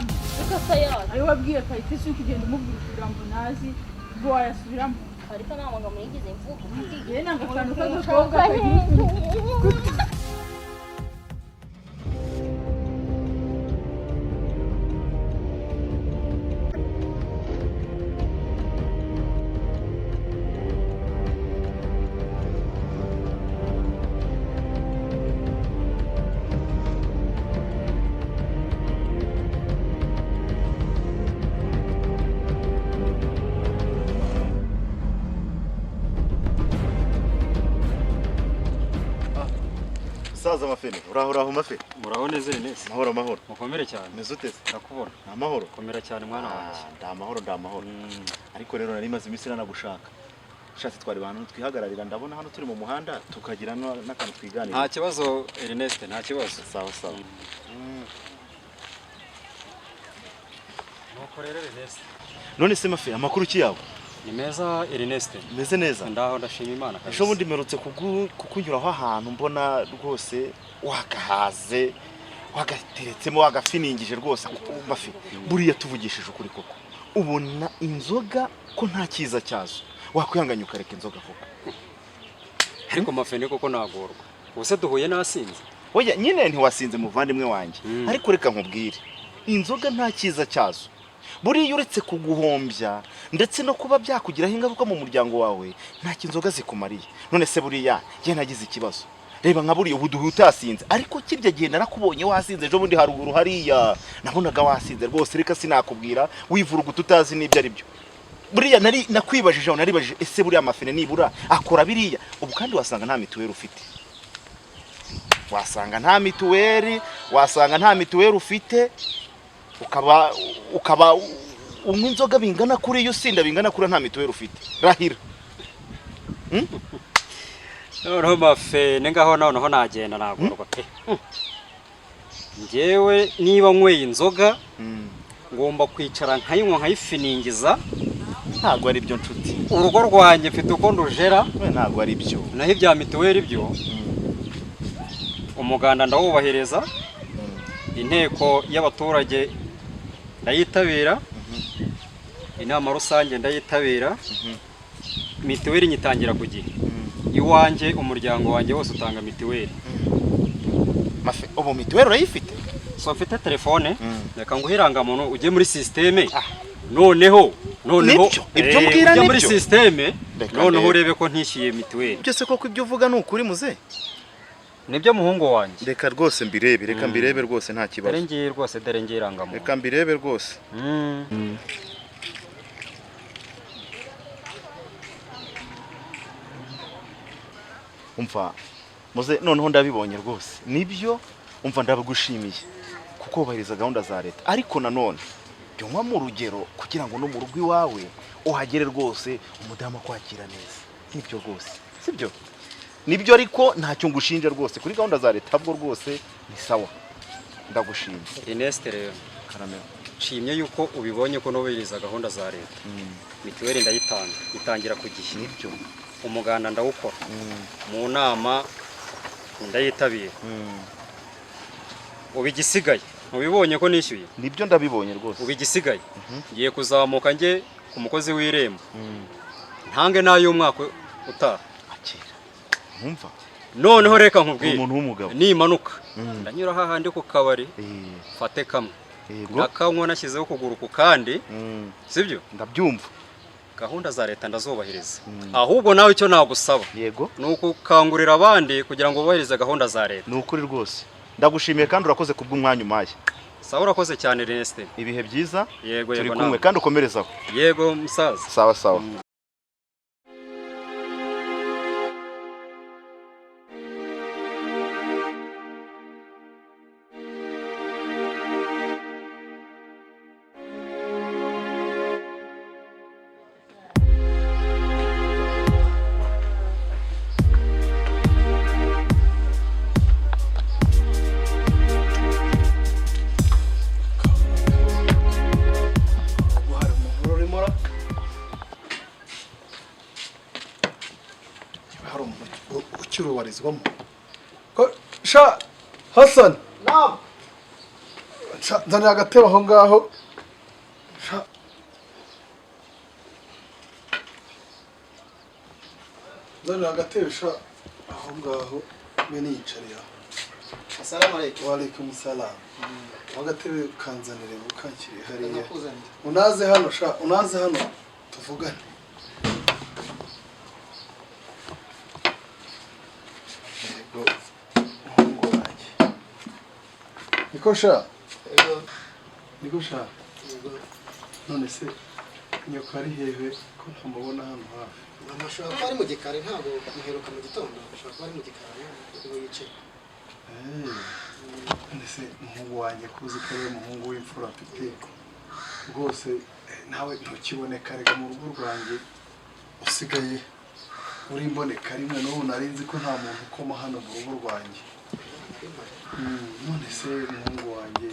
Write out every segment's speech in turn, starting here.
yasubiramo reka sayari ayo wabwiye Kayitesi ukigenda umubwira ijambo nazi ubwo wayasubiramo ariko nta magambo yigize mvuga ngiye nanga akantu k'agakobwa Kayitesi Saza mafene uraho mafe muraho neze nese mahoro mukomere cyane meze uteze ndakubona amahoro komera cyane mwana wanjye ndamahoro ariko rero nari maze iminsi nanagushaka ushatse twari bantu twihagararira ndabona hano turi mu muhanda tukagira n'akantu twiganira nta kibazo Ernest nta kibazo sawa nuko rero Ernest none se mafe amakuru ki yawe ni meza Ernest meze neza ndaho ndashima Imana kabisa ejo bundi merutse kukunyuraho ahantu mbona rwose wagahaze wagateretsemo wagafiningije rwose mafe buriya tuvugishije ukuri koko ubona inzoga ko nta kiza cyazo wakwihanganya ukareka inzoga koko ariko mafene koko nagorwa ubuse duhuye nasinze oya nyine ntiwasinze muvandimwe wanjye ariko reka nkubwire inzoga nta kiza cyazo buriya uretse kuguhombya ndetse no kuba byakugiraho ingaruka mu muryango wawe nta kinzoga zikumariye none se buriya je nagize ikibazo reba nka buriya ubuduhu utasinze ariko kirya gihe narakubonye wasinze ejo bundi haruguru hariya nabonaga wasinze rwose reka sinakubwira wivuruga tutazi n'ibyo ari byo buriya nakwibajije aho naribajije ese buriya amafene nibura akora biriya ubu kandi wasanga nta mituweli ufite wasanga nta mituweli ufite ukaba unywa inzoga bingana kuri iyo sinda bingana kuri nta mituweli ufite rahira noneho mafene ngaho noneho nagenda nagorwa pe njyewe niba nyweye inzoga ngomba kwicara nkayinywa nkayifiningiza ntabwo ari byo nshuti urugo rwanjye mfite uko ndujera ntabwo ari byo naho ibya mituweli byo umuganda ndawubahiriza inteko y'abaturage ndayitabira inama rusange ndayitabira mituweli nyitangira ku gihe iwanjye umuryango wanjye wose utanga mituweli mafe ubu mituweli urayifite so mfite telefone reka nguhiranga muntu ujye muri systeme noneho ibyo mbwira nibyo muri systeme noneho urebe ko ntishiye mituweli byose koko ibyo uvuga ni ukuri muze nibyo muhungu wanjye reka rwose mbirebe rwose nta kibazo dore ngiye rwose dore ngiye irangamuntu reka mbirebe rwose umva muze noneho ndabibonye rwose nibyo umva ndabagushimiye kuko ubahiriza gahunda za leta ariko nanone byumva mu rugero kugira ngo no mu rugo iwawe uhagere rwose umudamu kwakira neza nibyo rwose sibyo nibyo ariko ntacyo ngushinje rwose kuri gahunda za leta bwo rwose ni sawa ndagushimye Ernest rero karamera nshimye yuko ubibonye ko nubahiriza gahunda za leta mituweli ndayitanga itangira ku gihe nibyo umuganda ndawukora mu nama ndayitabira ubigisigaye ubibonye ko nishyuye nibyo ndabibonye rwose ubigisigaye ngiye kuzamuka nge ku mukozi w'irembo ntange n'ay'umwaka utaha ntumva noneho reka nkubwire umuntu w'umugabo nimanuka ndanyura hahandi ku kabari fate kamwe nakanywa nashyizeho ukuguru ku kandi sibyo ndabyumva gahunda za leta ndazubahiriza ahubwo nawe icyo nagusaba yego ni ukukangurira abandi kugira ngo bubahirize gahunda za leta ni ukuri rwose ndagushimiye kandi urakoze kubw'umwanya umaye sawa urakoze cyane Ernest ibihe byiza yego turi kumwe kandi ukomerezaho yego musaza sawa ukirubarizwamo sha Hassan nzanira agatebe aho ngaho. Nzanira agatebe aho ngaho mbe niyicarira. Assalamu alaikum. Wa alaikum salam. Agatebe kanzanire mukankire hariya. Unaze hano unaze hano tuvugane. Yego. Mungu wanjye. Nikosha. Yego. Nikosha. Yego. None se nyoko ari hehe ko ntamubona hano hafi? Amashaka ko ari mu gikari ntabwo muheruka mu gitondo. Ashaka ko ari mu gikari ngo yice. Nese umuhungu wanjye kuzi ko ari umuhungu w'imfura mfite rwose nawe ntukiboneka rega mu rugo rwanjye usigaye uri imboneka rimwe n'ubu nari nzi ko nta muntu ukoma hano mu rugo rwanjye. None se umuhungu wanjye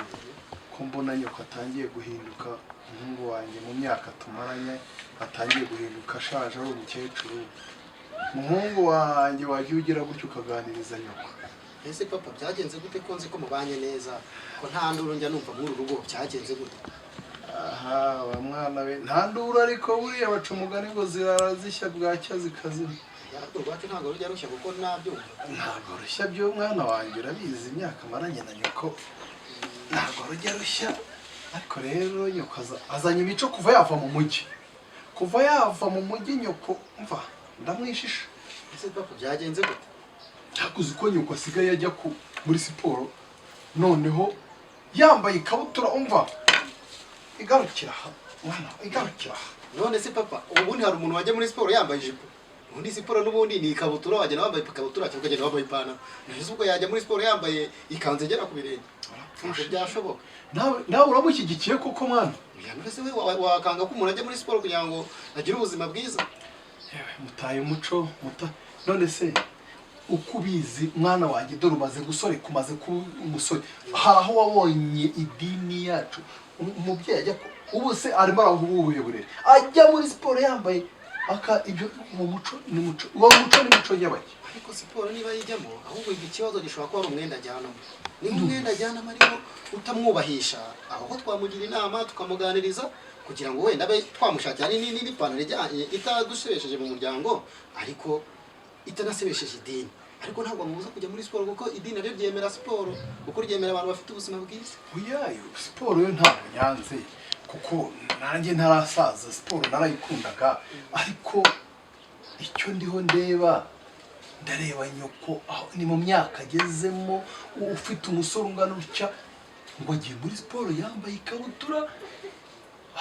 ko mbona nyoko atangiye guhinduka, umuhungu wanjye mu myaka tumaranye atangiye guhinduka ashaje ari umukecuru, umuhungu wanjye wagiye ugira gutyo ukaganiriza nyoko. Ese papa byagenze gute ko nzi ko mubanye neza ko nta nduru njya numva muri rugo byagenze gute? Aha wa mwana we nta nduru ariko buriya baca umugani ngo zirara zishya bwacya zikazima. Yarako rwacu ntabwo rujya rushya kuko nabyo ntabwo rushya byo mwana wanjye urabizi imyaka maranye na nyoko ntabwo rujya rushya. Ariko rero nyoko azanye imico kuva yava mu mujyi nyoko mva ndamwishisha. Ese papa byagenze gute? Ntakuzi ko nyoko asigaye ajya muri siporo noneho yambaye ikabutura umva igarukira mwana igarukira. None se papa ubundi hari umuntu wajya muri siporo yambaye ijipo? Ubundi siporo n'ubundi ni ikabutura wajya wambaye ikabutura cyangwa ukagenda wambaye ipantaro. Nese ubwo yajya muri siporo yambaye ikanzu igera ku birenge. Byashoboka. Nawe uramushyigikiye koko mwana? Nese we wakanga ko umuntu ajya muri siporo kugira ngo agire ubuzima bwiza? Yewe mutaye umuco none se uko ubizi mwana wanjye dore umaze gusoreka umaze ku umusore hari aho wabonye idini yacu umubyeyi ajya ubu se arimo arahubuye ajya muri siporo yambaye ibyo mu muco ni muco uwo muco ni muco y'abaki. Ariko siporo niba yijyamo ahubwo ikibazo gishobora kuba ari umwenda ajyanamo. Ni umwenda ajyanamo ariko utamwubahisha aho twamugira inama tukamuganiriza kugira ngo wenda abe twamushakira n'ipantaro ijyanye itadushesheje mu muryango ariko itanasebesheje idini. Ariko ntabwo mubuza kujya muri siporo kuko idini ryo ryemera siporo kuko ryemera abantu bafite ubuzima bwiza. Oyayo siporo yo ntabwo nyanze kuko nanjye ntarasaza siporo narayikundaga ariko icyo ndiho ndareba nyoko aho ni mu myaka agezemo ufite umusore ungana utya ngo agiye muri siporo yambaye ikabutura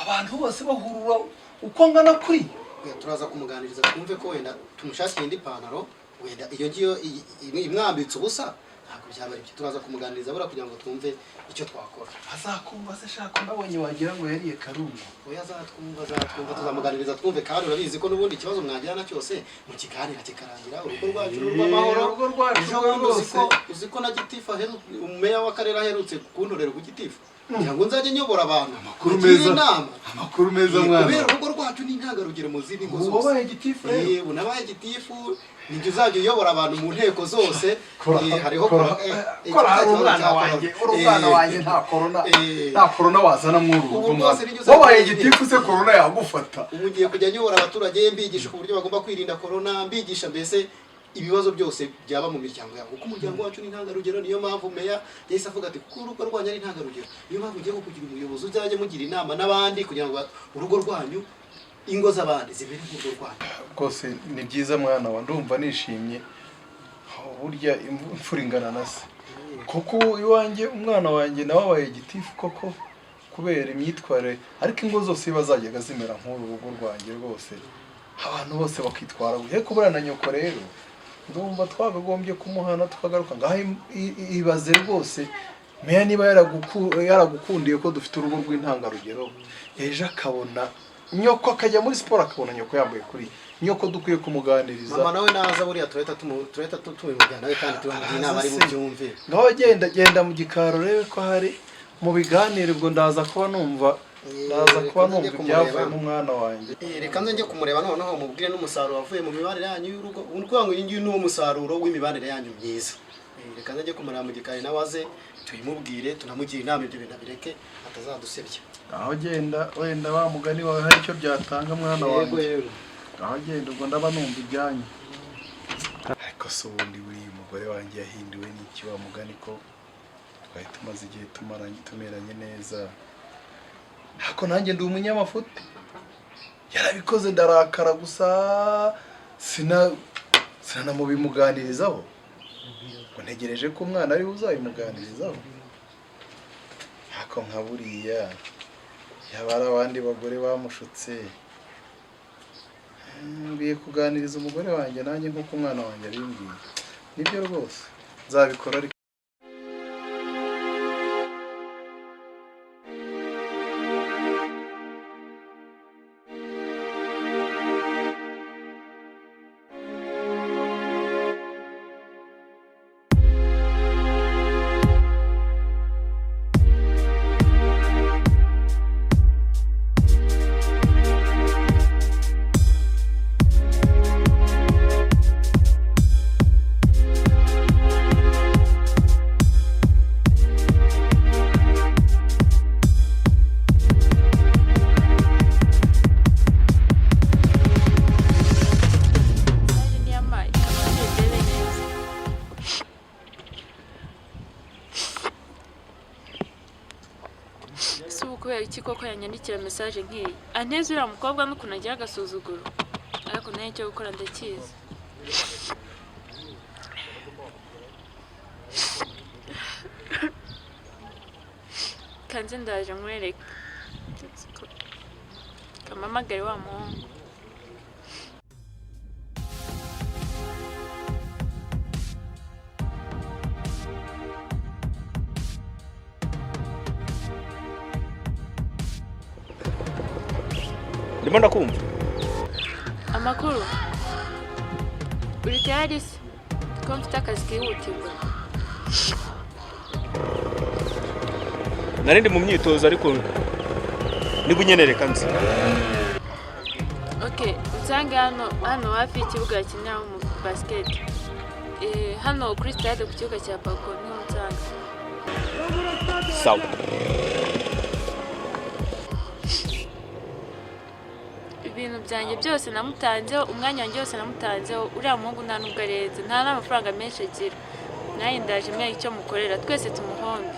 abantu bose bahurura uko angana kuri. Turaza kumuganiriza twumve ko wenda tumushakira indi pantaro wenda iyo ngiyo imwambitse ubusa ntabwo byaba ari byo. Turaza kumuganiriza bura kugira ngo twumve icyo twakora. Azakumva se shaka ndabonye wagira ngo yariye karungu. Oya azatwumva tuzamuganiriza twumve kandi urabizi ko n'ubundi ikibazo mwagirana cyose mu kiganira kikarangira urugo rwacu rw'amahoro. Urugo rwacu uzi ko na Gitifu umumeya w'akarere aherutse kuntorera ku Gitifu kugira ngo nzajye nyobora abantu amakuru meza mwana. Kubera urugo rwacu ni intangarugero mu zindi ngo zose. Wabaye Gitifu rero? Yego nabaye Gitifu nijye uzajya uyobora abantu mu nteko zose. Hariho umwana wanjye nta corona wazana muri urugo mwana. Wabaye Gitifu se corona yagufata? Umugiye kujya nyobora abaturage mbigisha ku buryo bagomba kwirinda corona mbigisha mbese ibibazo byose byaba mu miryango yabo kuko umuryango wacu ni intangarugero. Niyo mpamvu meya yahise avuga ati kuko urugo rwanyu ari intangarugero niyo mpamvu ugiye kugira umuyobozi uzajya mugira inama n'abandi kugira ngo urugo rwanyu ingo z'abandi zibere urugo rwanyu. Rwose ni byiza mwana wa ndumva nishimye burya imfura ingana na se kuko iwanjye umwana wanjye nawe wabaye Gitifu koko kubera imyitwarire ariko ingo zose bazajyaga zimera nk'uru rugo rwanjye rwose abantu bose bakitwara he kubura na nyoko rero ndumva twagagombye kumuhana tukagaruka ngaho ibaze rwose meya niba yaragukundiye ko dufite urugo rw'intangarugero ejo akabona nyoko akajya muri siporo akabona nyoko yambaye kuri nyoko dukwiye kumuganiriza. Mama nawe naza buriya tureta tumujyana nawe kandi tubamugira inama ari bubyumve. Ngaho genda mu gikaro rebe ko hari mu biganiro ubwo ndaza kuba numva ibyavuye mu mwana wanjye. Reka nze njye kumureba noneho mubwire n'umusaruro wavuye mu mibanire yanyu y'urugo. Ubu kuvuga ngo iyi ngiyi ni umusaruro w'imibanire yanyu myiza. Reka nze njye kumureba mu gikari nawe aze tuyimubwire tunamugira inama ibyo bintu abireke atazadusebya. aho genda wenda wa mugani wawe hari icyo byatanga mwana wanjye. aho genda ubwo ndaba numva ibyanyu. ariko se ubundi buriya umugore wanjye yahinduwe n'iki wa mugani ko twari tumaze igihe tumeranye neza. ariko nanjye ndi umunyamafuti yarabikoze ndarakara gusa sinanamubimuganirizaho ngo ntegereje ko umwana ariwe uzabimuganirizaho. ariko nka buriya yaba ari abandi bagore bamushutse ngiye kuganiriza umugore wanjye nanjye nk'uko umwana wanjye abimbwiye. nibyo rwose nzabikora. ariko kubera iki koko yanyandikira message nk'iyi anteze uriya mukobwa n'ukuntu agira agasuzuguro ariko nayo icyo gukora ndakizi. kanze ndaje nkwereke kamamagare wa muhungu. ndimo ndakumva. Amakuru uri tayari se ko mfite akazi kihutirwa? nari ndi mu myitozo ariko niba unyenereka nzi. Okay, usange hano hafi y'ikibuga bakiniraho mu basket. Hano kuri stade ku kibuga cya Pako niho nsanga. Sawa. Ibintu byanjye byose namutanzeho, umwanya wanjye wose namutanzeho, uriya muhungu nta nubwo arenze, nta n'amafaranga menshi agira. Naye ndaje menya icyo mukorera twese tumuhombe.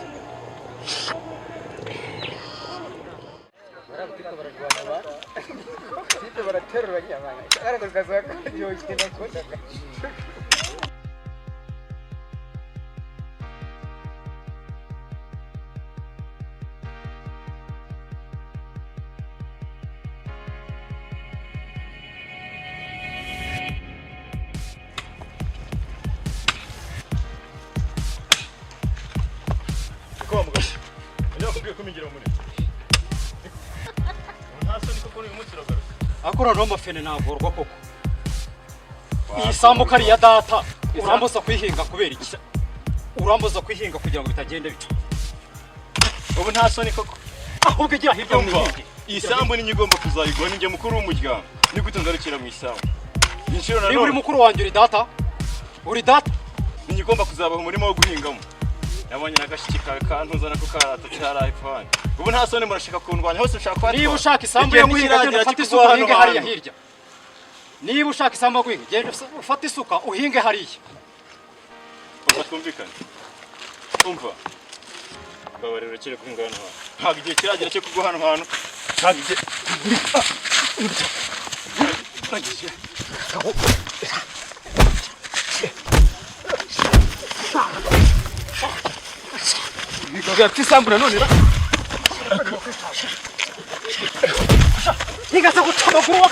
akora no mafene nagorwa koko. Iyi sambu kari ya data urambuza kwihinga kubera iki? Urambuza kwihinga kugira ngo bitagende bica. ubu nta soni koko. ahubwo igira hirya muhinge. iyi sambu ni nyigomba kuzayigwa ninjye mukuru w'umuryango. ni gute ngarukira mu isambu? inshiro na none uri mukuru wanjye uri data? Uri data? ni nyigomba kuzabaha umurimo wo guhingamo. Nabonye nagashiki kawe kantuzana ko karatacaraye pfani. ubu nta soni murashika kundwanya hose ushaka kwatwa. Niba ushaka isambu yo guhinga genda ufate isuka uhinge hariya hirya. Niba ushaka isambu yo guhinga genda ufate isuka uhinge hariya. Twumvikane. Umva. Babarira kire kuhinga hano. Ntabwo igihe kiragera cyo kuguha hano hantu. Ntabwo igihe. Gafite isambu nanone ra. Higa se guca amaguru